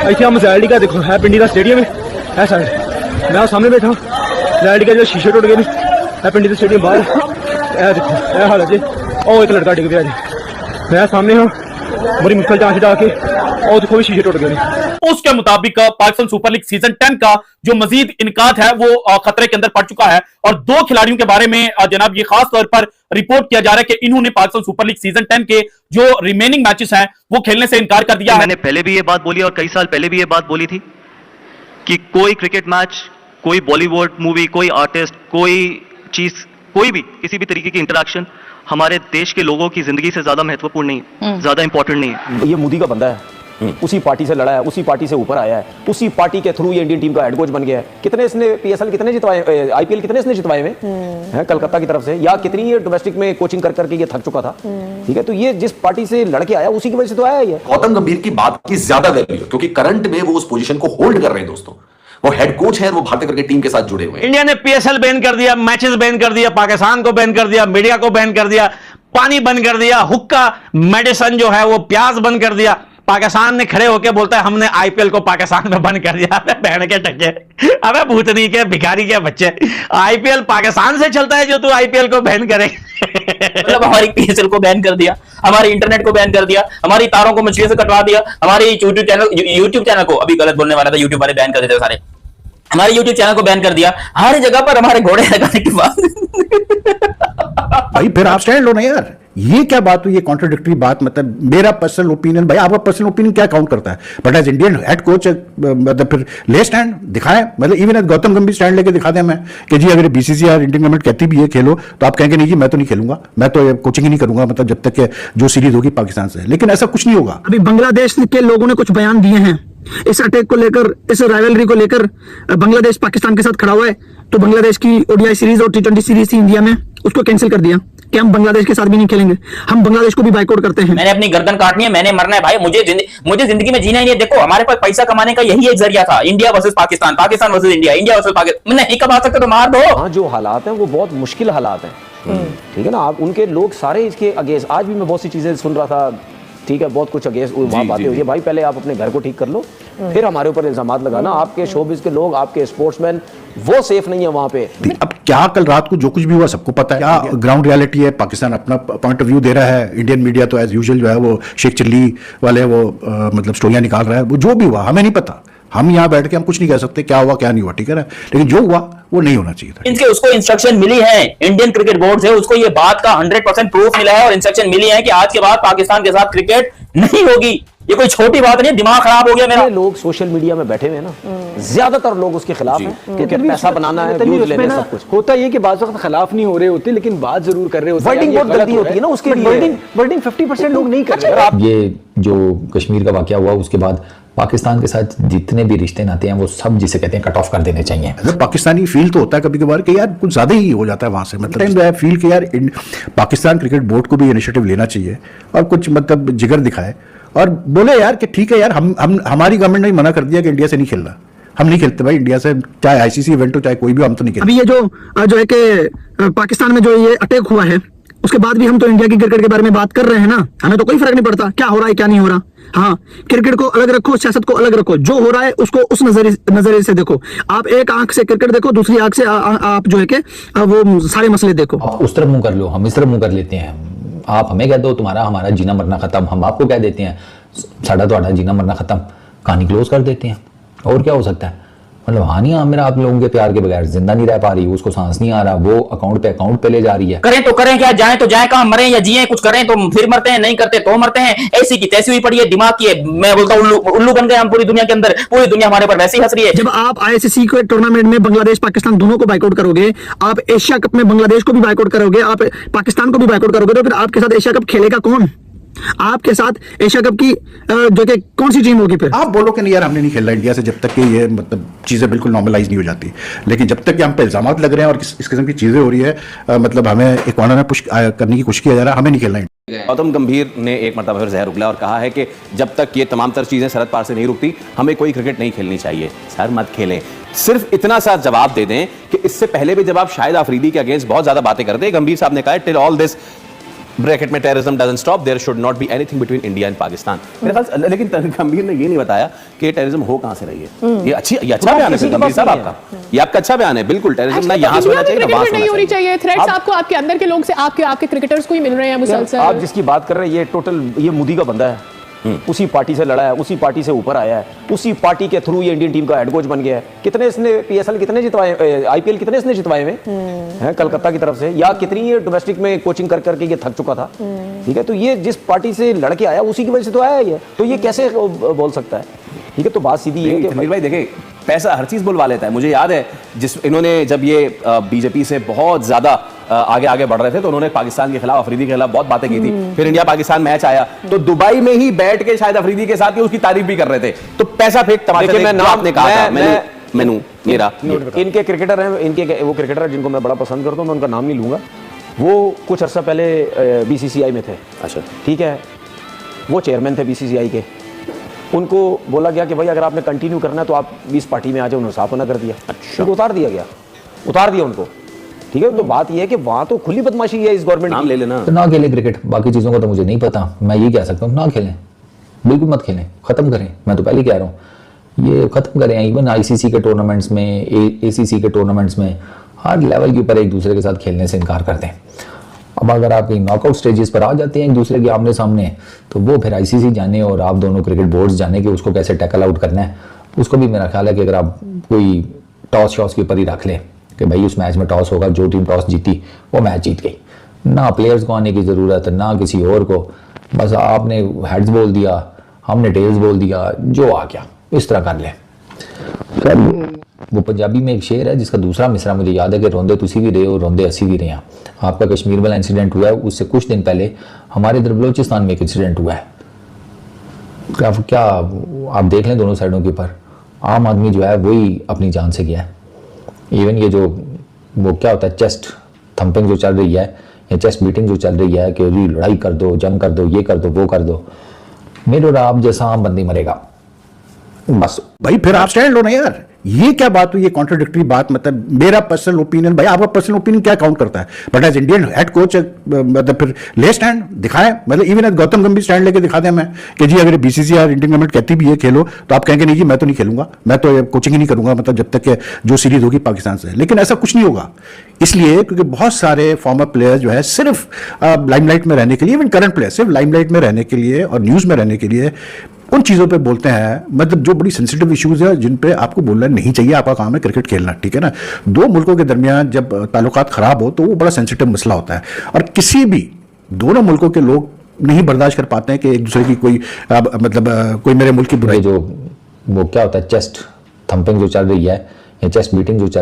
इतने मसैल का देखो है पिंडी का स्टेडियम है साइड मैं सामने बैठा लाइट का जो शीशे टुट गए है पिंडी का स्टेडियम बाहर देखो यह हाल है जी। और एक लड़का डिग गया जी मैं सामने हूँ बड़ी मुश्किल जांच डाल के और देखो भी शीशे टूट गए। उसके मुताबिक पाकिस्तान सुपर लीग सीजन 10 का जो मजीद इनकाद है वो खतरे के अंदर पड़ चुका है और दो खिलाड़ियों के बारे में जनाब ये खास तौर पर रिपोर्ट किया जा रहा है कि इन्होंने पाकिस्तान सुपर लीग सीजन 10 के जो रिमेनिंग मैचेस हैं वो खेलने से इनकार कर दिया। मैंने पहले भी ये बात बोली और कई साल पहले भी ये बात बोली थी कि कोई क्रिकेट मैच, कोई बॉलीवुड मूवी, कोई आर्टिस्ट, कोई चीज, कोई भी किसी भी तरीके की इंटरेक्शन हमारे देश के लोगों की जिंदगी से ज्यादा महत्वपूर्ण नहीं है, ज्यादा इंपॉर्टेंट नहीं है। ये मोदी का बंदा है, उसी पार्टी से लड़ा है, उसी पार्टी से ऊपर आया है, उसी पार्टी के थ्रू ये इंडियन टीम का हेड कोच बन गया है। कितने इसने पीएसएल कितने जितवाए, आईपीएल कितने इसने जितवाए हुए हैं कलकत्ता की तरफ से, या कितनी ये डोमेस्टिक में कोचिंग कर करके ये थक चुका था। ठीक है, तो ये जिस पार्टी से लड़के आया उसी की वजह से तो आया ये। गौतम गंभीर की बात की ज्यादा वैल्यू क्योंकि करंट में वो उस पोजीशन को होल्ड कर रहे हैं दोस्तों। वो हेड कोच है, वो भारतीय क्रिकेट टीम के साथ जुड़े हुए हैं। इंडिया ने पीएसएल बैन कर दिया, मैचेस बैन कर दिया, पाकिस्तान को बैन कर दिया, मीडिया को बैन कर दिया, पानी बंद कर दिया, हुक्का मेडिसिन जो है वो प्याज बंद कर दिया। पाकिस्तान ने खड़े होकर बोलता है हमने आईपीएल को पाकिस्तान में बंद कर दिया। अबे बहन के टके, अबे भूतनी के भिखारी के बच्चे, आईपीएल पाकिस्तान से चलता है जो तू आईपीएल को बैन करे। मतलब हमारी पीएसएल को बैन कर दिया, हमारे इंटरनेट को बैन कर दिया, हमारी तारों को मछलियों से कटवा दिया, हमारी यूट्यूब चैनल को, अभी गलत बोलने वाला था, यूट्यूब वाले बैन कर देते सारे, हमारे यूट्यूब चैनल को बैन कर दिया। हर जगह पर हमारे घोड़े लगाने के बाद भाई फिर आप स्टैंड लो ना यार, ये क्या बात हुई, ये कॉन्ट्रोडिक्टरी बात। मतलब मेरा पर्सनल ओपिनियन, भाई आपका पर्सनल ओपिनियन क्या काउंट करता है, but as Indian head coach मतलब फिर ले स्टैंड दिखाएं। मतलब इवन एज गौतम गंभीर स्टैंड लेके दिखा दें मैं कि जी अगर बीसीसीआई इंडियन गवर्नमेंट कहती भी है खेलो तो आप कहेंगे नहीं जी मैं तो नहीं खेलूंगा, मैं तो कोचिंग ही नहीं करूंगा, मतलब जब तक जो सीरीज होगी पाकिस्तान से। लेकिन ऐसा कुछ नहीं होगा। अभी बांग्लादेश के लोगों ने कुछ बयान दिए हैं इस अटैक को लेकर, इस राइवलरी को लेकर। बांग्लादेश पाकिस्तान के साथ खड़ा हुआ है, तो बांग्लादेश की ओडीआई सीरीज और टी20 सीरीज थी इंडिया में, उसको कैंसिल कर दिया कि हम बांग्लादेश के साथ भी नहीं खेलेंगे, हम बांग्लादेश को भी बाइकआउट करते हैं। मैंने अपनी गर्दन काटनी है, मैंने मरना है भाई, मुझे जिंदगी में जीना ही नहीं है। देखो हमारे पास पैसा कमाने का यही एक जरिया था, India versus Pakistan, Pakistan versus India, India versus Pakistan. नहीं कमा सकते तो मार दो। हाँ, जो हालात हैं वो बहुत मुश्किल हालात हैं। ठीक है ना, आप उनके लोग सारे इसके अगेंस्ट, आज भी मैं बहुत सी चीजें सुन रहा था, ठीक है, बहुत कुछ अगेंस्ट वहां बातें हुई है। भाई पहले आप अपने घर को ठीक कर लो, फिर हमारे ऊपर इल्जामात लगाना। आपके शोबिस के लोग, आपके स्पोर्ट्समैन वो सेफ नहीं है वहां पे। अब क्या कल रात को जो कुछ भी हुआ सबको पता है, क्या ग्राउंड रियलिटी है। पाकिस्तान अपना पॉइंट ऑफ व्यू दे रहा है, इंडियन मीडिया तो एज यूजुअल जो है वो शेख चिल्ली वाले वो मतलब स्टोरियां निकाल रहा है। वो जो भी हुआ हमें नहीं पता, हम यहाँ बैठ के हम कुछ नहीं कह सकते क्या हुआ क्या नहीं हुआ, ठीक है ना, लेकिन जो हुआ वो नहीं होना चाहिए था। इनके उसको इंस्ट्रक्शन मिली है, इंडियन क्रिकेट बोर्ड से उसको ये बात का 100% प्रूफ मिला है और इंस्ट्रक्शन मिली है कि आज के बाद पाकिस्तान के साथ क्रिकेट नहीं होगी। ये कोई छोटी बात नहीं, दिमाग खराब हो गया मेरा। लोग सोशल मीडिया में बैठे हुए हैं ना, ज्यादातर लोग उसके खिलाफ हैं, क्योंकि पैसा बनाना है, व्यूज लेने, सब कुछ होता है कि बात वक्त खिलाफ नहीं हो रहे होते लेकिन बात जरूर कर रहे होते हैं। वर्डिंग बहुत गलती होती है ना उसके लिए, वर्डिंग 50% लोग नहीं कर रहे। ये जो कश्मीर का वाकया हुआ उसके बाद पाकिस्तान के साथ जितने भी रिश्ते नाते हैं वो सब जिसे कहते हैं कट ऑफ कर देने चाहिए। पाकिस्तानी फील तो होता है कभी कभार कि यार कुछ ज्यादा ही हो जाता है वहां से, मतलब फील कि यार पाकिस्तान क्रिकेट बोर्ड को भी इनिशिएटिव लेना चाहिए और कुछ मतलब जिगर दिखाए और बोले यार कि ठीक है यार, हम हमारी गवर्नमेंट ने मना कर दिया कि इंडिया से नहीं खेलना, हम नहीं खेलते भाई इंडिया से, चाहे आईसीसी इवेंट हो चाहे कोई भी, हम तो नहीं खेलते। अभी ये जो है कि पाकिस्तान में जो ये अटैक हुआ है उसके बाद भी हम तो इंडिया की क्रिकेट के बारे में बात कर रहे हैं ना, हमें तो कोई फर्क नहीं पड़ता क्या हो रहा है क्या नहीं हो रहा। हाँ, क्रिकेट को अलग रखो, सियासत को अलग रखो, जो हो रहा है उसको उस नजरिए से देखो। आप एक आंख से क्रिकेट देखो, दूसरी आंख से आप जो है कि वो सारे मसले देखो। उस तरफ मुंह कर लो, हम इस तरफ मुंह कर लेते हैं। आप हमें कह दो तुम्हारा हमारा जीना मरना खत्म, हम आपको कह देते हैं साढ़ा तो जीना मरना खत्म, कहानी क्लोज कर देते हैं। और क्या हो सकता है, मतलब हानिया मेरा आप लोगों के प्यार के बगैर जिंदा नहीं रह पा रही, उसको सांस नहीं आ रहा, वो अकाउंट पे ले जा रही है। करें तो करें क्या, जाएं तो जाएं कहां, मरें या जिएं, कुछ करें तो फिर मरते हैं, नहीं करते तो मरते हैं। ऐसी की तैसी हुई पड़ी है, दिमाग की है। मैं बोलता हूं उल्लू बन गए हम पूरी दुनिया के अंदर, पूरी दुनिया हमारे पर वैसे ही हंस रही है। जब आप आईसीसी के टूर्नामेंट में बांग्लादेश पाकिस्तान दोनों को बाइकआउट करोगे, आप एशिया कप में बांग्लादेश को भी बाइकआउट करोगे, आप पाकिस्तान को भी बाइकआउट करोगे, तो फिर आपके साथ एशिया कप खेलेगा कौन? आपके साथ एशिया कप की जो कि कौन सी टीम होगी? फिर आप बोलो कि नहीं यार हमने नहीं खेला इंडिया से, जब तक कि ये मतलब चीजें बिल्कुल नॉर्मलाइज नहीं हो जाती। लेकिन जब तक कि हम पे इल्जाम लग रहे हैं और इस किस्म की चीजें हो रही है, मतलब हमें एक कॉर्नर में पुश करने की कोशिश किया जा रहा है, हमें नहीं खेलना है। गौतम गंभीर ने एक मरतबा फिर जहर उगला और कहा है कि जब तक ये तमाम तर चीजें सरहद पार से नहीं रुकती हमें कोई क्रिकेट नहीं खेलनी चाहिए। सर मत खेलें, सिर्फ इतना सा जवाब दे दें कि इससे पहले भी जब आप शाहिद आफरीदी के अगेंस्ट बहुत ज्यादा बातें करते हैं, गंभीर साहब ने कहा टिल ऑल दिस ब्रैकेट में terrorism doesn't stop, there should not be anything between India and Pakistan. मेरे ख्याल से लेकिन गंभीर ने ये नहीं बताया कि टेररिज्म हो कहां से रही है। ये अच्छा बयान है गंभीर साहब आपका, ये आपका अच्छा बयान है। बिल्कुल टेररिज्म ना यहां से होना चाहिए ना वहां से नहीं होनी चाहिए। थ्रेट्स आपको आपके अंदर के लोग से, आपके क्रिकेटर्स को ही मिल रहे हैं मुसलसल। आप जिसकी बात कर रहे हैं ये टोटल ये मोदी का बंदा है, उसी पार्टी से लड़ा है, उसी पार्टी से ऊपर आया है, उसी पार्टी के थ्रू ये इंडियन टीम का हेड कोच बन गया है। कितने इसने पीएसएल कितने जितवाए, आईपीएल कितने इसने जितवाए हुए हैं कलकत्ता की तरफ से, या कितनी ये डोमेस्टिक में कोचिंग कर करके ये थक चुका था। ठीक है, तो ये जिस पार्टी से लड़के आया उसी की वजह से तो आया ये, तो ये कैसे बोल सकता है। ठीक है, तो बात सीधी है कि भाई देखें पैसा हर चीज बुलवा लेता है। मुझे याद है इन्होंने जब ये बीजेपी से बहुत ज्यादा आगे बढ़ रहे थे तो उन्होंने पाकिस्तान के खिलाफ, अफरीदी के खिलाफ बहुत बातें की थी। फिर इंडिया पाकिस्तान मैच आया तो दुबई में ही बैठ के शायद अफरीदी के साथ उसकी तारीफ भी कर रहे थे। तो पैसा फेंक तमाशा मैं आपने कहा मेरा इनके क्रिकेटर हैं, इनके वो क्रिकेटर जिनको मैं बड़ा पसंद करता हूं, मैं उनका नाम नहीं लूंगा, वो कुछ अर्सा पहले बीसीसीआई में थे। अच्छा, ठीक है, वो चेयरमैन थे बीसीसीआई के। उनको बोला गया कि भाई अगर आपने कंटिन्यू करना है तो आप 20 पार्टी में आ जाओ, उन्होंने साफ मना कर दिया। अच्छा, उनको उतार दिया उनको। ठीक है, तो बात यह है कि वहां तो खुली बदमाशी है इस गवर्नमेंट नाम ले लेना। तो ना खेले क्रिकेट, बाकी चीजों का तो मुझे नहीं पता। मैं ये कह सकता हूँ ना खेलें, बिल्कुल मत खेलें, खत्म करें। मैं तो पहले कह रहा हूँ ये खत्म करें। इवन आईसीसी के टूर्नामेंट्स में, एसीसी के टूर्नामेंट्स में हर लेवल के ऊपर एक दूसरे के साथ खेलने से इनकार करते हैं। अब अगर आप नॉकआउट स्टेजेस पर आ जाते हैं एक दूसरे के आमने सामने, तो वो फिर आईसीसी जाने और आप दोनों क्रिकेट बोर्ड्स जाने कि उसको कैसे टैकल आउट करना है। उसको भी मेरा ख्याल है कि अगर आप कोई टॉस शॉस के ऊपर ही रख लें कि भाई उस मैच में टॉस होगा, जो टीम टॉस जीती वो मैच जीत गई, ना प्लेयर्स को आने की ज़रूरत ना किसी और को, बस आपने हेड्स बोल दिया, हमने टेल्स बोल दिया, जो आ गया इस तरह कर लें। वो पंजाबी में एक शेर है जिसका दूसरा मिसरा मुझे याद है कि रोंदे तुसी भी रहे हो रोंदे असी भी रहे हैं। आपका कश्मीर वाला इंसिडेंट हुआ है, उससे कुछ दिन पहले हमारे इधर बलोचिस्तान में एक इंसिडेंट हुआ है। क्या आप देख लें दोनों साइडों के ऊपर आम आदमी जो है वही अपनी जान से गया है। इवन ये जो वो क्या होता है चेस्ट थंपिंग जो चल रही है या चेस्ट बीटिंग जो चल रही है कि लड़ाई कर दो, जंग कर दो, ये कर दो, वो कर दो, मेरे और आप जैसा आम बंदी मरेगा बस। भाई फिर आप स्टैंड लो ना यार, ये क्या बात हुई, ये कॉन्ट्रोडिक्टरी बात। मतलब मेरा पर्सनल ओपिनियन, भाई आपका पर्सनल ओपिनियन क्या काउंट करता है, but as Indian head coach मतलब फिर ले स्टैंड दिखाएं। मतलब इवन एज गौतम गंभीर स्टैंड लेके दिखा दें मैं कि जी अगर बीसीसीआई इंडियन गवर्नमेंट कहती भी है खेलो, तो आप कहेंगे नहीं जी मैं तो नहीं खेलूंगा, मैं तो कोचिंग ही नहीं करूंगा, मतलब जब तक जो सीरीज होगी पाकिस्तान से। लेकिन ऐसा कुछ नहीं होगा, इसलिए क्योंकि बहुत सारे फॉर्मर प्लेयर्स जो है सिर्फ लाइमलाइट में रहने के लिए, इवन करंट प्लेयर सिर्फ लाइमलाइट में रहने के लिए और न्यूज में रहने के लिए उन चीज़ों पे बोलते हैं, मतलब जो बड़ी सेंसिटिव इश्यूज है जिन पे आपको बोलना नहीं चाहिए। आपका काम है क्रिकेट खेलना, ठीक है ना। दो मुल्कों के दरमियान जब ताल्लुकात खराब हो तो वो बड़ा सेंसिटिव मसला होता है, और किसी भी दोनों मुल्कों के लोग नहीं बर्दाश्त कर पाते हैं कि एक दूसरे की कोई मतलब कोई मेरे मुल्क की बुराई। जो वो क्या होता है चेस्ट थंपिंग जो चल रही है या चेस्ट बीटिंग जो चल